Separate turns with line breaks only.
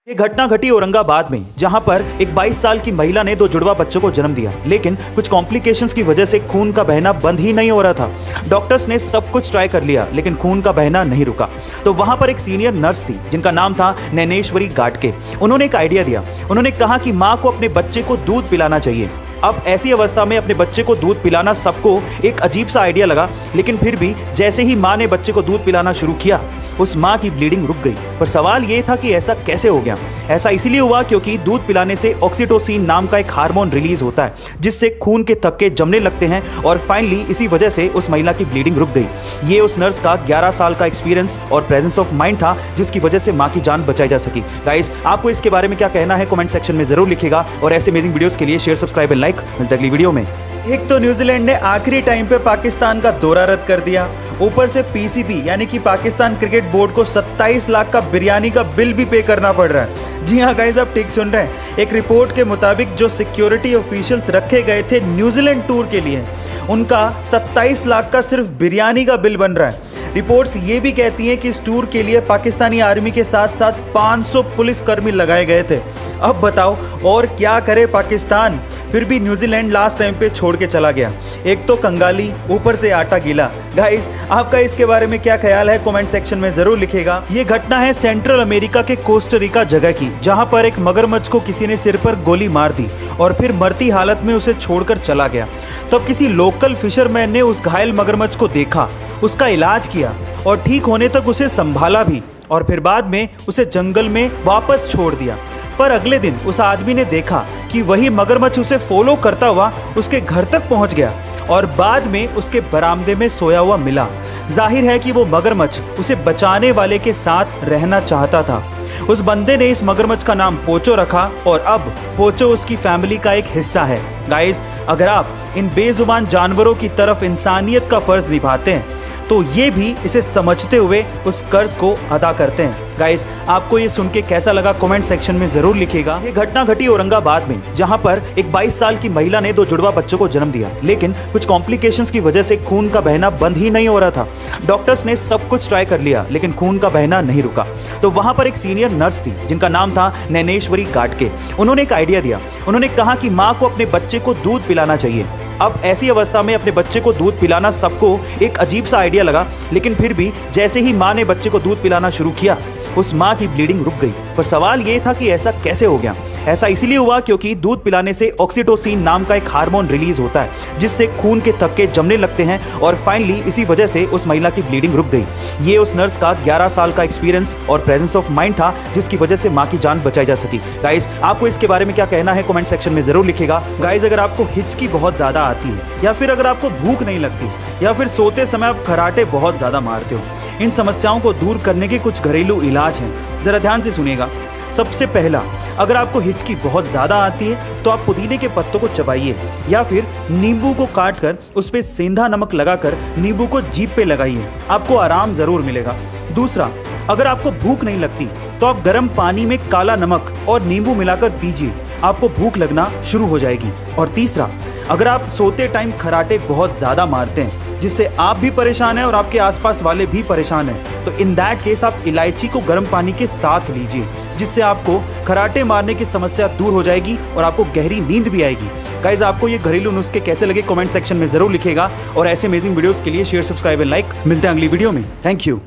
ये घटना घटी औरंगाबाद में, जहां पर एक 22 साल की महिला ने 2 जुड़वा बच्चों को जन्म दिया, लेकिन कुछ कॉम्प्लिकेशंस की वजह से खून का बहना बंद ही नहीं हो रहा था। डॉक्टर्स ने सब कुछ ट्राई कर लिया, लेकिन खून का बहना नहीं रुका। तो वहां पर एक सीनियर नर्स थी जिनका नाम था नैनेश्वरी गाटके। उन्होंने एक आइडिया दिया। उन्होंने कहा कि माँ को अपने बच्चे को दूध पिलाना चाहिए। अब ऐसी अवस्था में अपने बच्चे को दूध पिलाना सबको एक अजीब सा आइडिया लगा, लेकिन फिर भी जैसे ही माँ ने बच्चे को दूध पिलाना शुरू किया, उस माँ की ब्लीडिंग रुक गई। पर सवाल ये था कि ऐसा कैसे हो गया। ऐसा इसलिए हुआ क्योंकि दूध पिलाने से ऑक्सीटोसिन नाम का एक हार्मोन रिलीज होता है, जिससे खून के थक्के जमने लगते हैं और फाइनली इसी वजह से उस महिला की ब्लीडिंग रुक गई। ये उस नर्स का 11 साल का एक्सपीरियंस और प्रेजेंस ऑफ माइंड था, जिसकी वजह से माँ की जान बचाई जा सकी। गाइस, आपको इसके बारे में क्या कहना है कमेंट सेक्शन में जरूर लिखिएगा और ऐसे अमेजिंग वीडियोस के लिए शेयर, सब्सक्राइब एंड लाइक। मिलते हैं अगली वीडियो में।
एक तो न्यूजीलैंड ने आखिरी टाइम पे पाकिस्तान का दौरा रद्द कर दिया, ऊपर से पीसीबी यानी कि पाकिस्तान क्रिकेट बोर्ड को 27 लाख का बिरयानी का बिल भी पे करना पड़ रहा है। जी हाँ गाइस, आप ठीक सुन रहे हैं। एक रिपोर्ट के मुताबिक जो सिक्योरिटी ऑफिशियल्स रखे गए थे न्यूजीलैंड टूर के लिए, उनका 27 लाख का सिर्फ बिरयानी का बिल बन रहा है। रिपोर्ट्स ये भी कहती हैं कि इस टूर के लिए पाकिस्तानी आर्मी के साथ साथ 500 पुलिसकर्मी लगाए गए थे। अब बताओ और क्या करे पाकिस्तान। फिर भी न्यूजीलैंड लास्ट टाइम पे छोड़ के चला गया। एक तो कंगाली, ऊपर से आटा गीला। गाइस, आपका इसके बारे में क्या ख्याल है कमेंट सेक्शन में जरूर लिखिएगा। ये घटना है सेंट्रल अमेरिका के कोस्टारिका जगह की, जहां पर एक मगरमच्छ को किसी ने सिर पर गोली मार दी और फिर मरती हालत में उसे छोड़कर चला गया। तब किसी लोकल फिशरमैन ने उस घायल मगरमच्छ को देखा, उसका इलाज किया और ठीक होने तक उसे संभाला भी, और फिर बाद में उसे जंगल में वापस छोड़ दिया। पर अगले दिन उस आदमी ने देखा कि वही मगरमच्छ उसे फॉलो करता हुआ उसके घर तक पहुंच गया और बाद में उसके बरामदे में सोया हुआ मिला। जाहिर है कि वो मगरमच्छ उसे बचाने वाले के साथ रहना चाहता था। उस बंदे ने इस मगरमच्छ का नाम पोचो रखा और अब पोचो उसकी फैमिली का एक हिस्सा है। गाइस, अगर आप इन बेजुबान जानवरों की तरफ इंसानियत का फर्ज निभाते हैं तो ये भी इसे समझते हुए उस कर्ज को अदा करते हैं। गाइस, आपको ये सुन के कैसा लगा कमेंट सेक्शन में जरूर लिखिएगा। ये घटना घटी औरंगाबाद में, जहां पर एक 22 साल की महिला ने 2 जुड़वा बच्चों को जन्म दिया, लेकिन कुछ कॉम्प्लिकेशंस की वजह से खून का बहना बंद ही नहीं हो रहा था। डॉक्टर्स ने सब कुछ ट्राई कर लिया, लेकिन खून का बहना नहीं रुका। तो वहां पर एक सीनियर नर्स थी जिनका नाम था नैनेश्वरी गाटके। उन्होंने एक आइडिया दिया। उन्होंने कहा कि माँ को अपने बच्चे को दूध पिलाना चाहिए। अब ऐसी अवस्था में अपने बच्चे को दूध पिलाना सबको एक अजीब सा आइडिया लगा, लेकिन फिर भी जैसे ही माँ ने बच्चे को दूध पिलाना शुरू किया, उस माँ की ब्लीडिंग रुक गई। पर सवाल ये था कि ऐसा कैसे हो गया। ऐसा इसलिए हुआ क्योंकि दूध पिलाने से ऑक्सीटोसिन नाम का एक हार्मोन रिलीज होता है, जिससे खून के थक्के जमने लगते हैं और फाइनली इसी वजह से उस महिला की ब्लीडिंग रुक गई। ये उस नर्स का 11 साल का एक्सपीरियंस और प्रेजेंस ऑफ माइंड था, जिसकी वजह से माँ की जान बचाई जा सकी। गाइस, आपको इसके बारे में क्या कहना है कमेंट सेक्शन में जरूर लिखिएगा। गाइस, अगर आपको हिचकी बहुत ज्यादा आती है, या फिर अगर आपको भूख नहीं लगती, या फिर सोते समय आप खराटे बहुत ज्यादा मारते हो, इन समस्याओं को दूर करने के कुछ घरेलू इलाज हैं। जरा ध्यान से सुनिएगा। सबसे पहला, अगर आपको हिचकी बहुत ज़्यादा आती है तो आप पुदीने के पत्तों को चबाइए, या फिर नींबू को काट कर उस पर सेंधा नमक लगाकर नींबू को जीभ पे लगाइए, आपको आराम ज़रूर मिलेगा। दूसरा, अगर आपको भूख नहीं लगती तो आप गर्म पानी में काला नमक और नींबू मिलाकर पीजिए, आपको भूख लगना शुरू हो जाएगी। और तीसरा, अगर आप सोते टाइम खराटे बहुत ज़्यादा मारते हैं, जिससे आप भी परेशान हैं और आपके आसपास वाले भी परेशान हैं, तो इन दैट केस आप इलायची को गर्म पानी के साथ लीजिए, जिससे आपको खराटे मारने की समस्या दूर हो जाएगी और आपको गहरी नींद भी आएगी। गाइस, आपको ये घरेलू नुस्खे कैसे लगे कमेंट सेक्शन में जरूर लिखिएगा और ऐसे अमेजिंग वीडियोस के लिए शेयर, सब्सक्राइब एंड लाइक। मिलते हैं अगली वीडियो में। Thank you.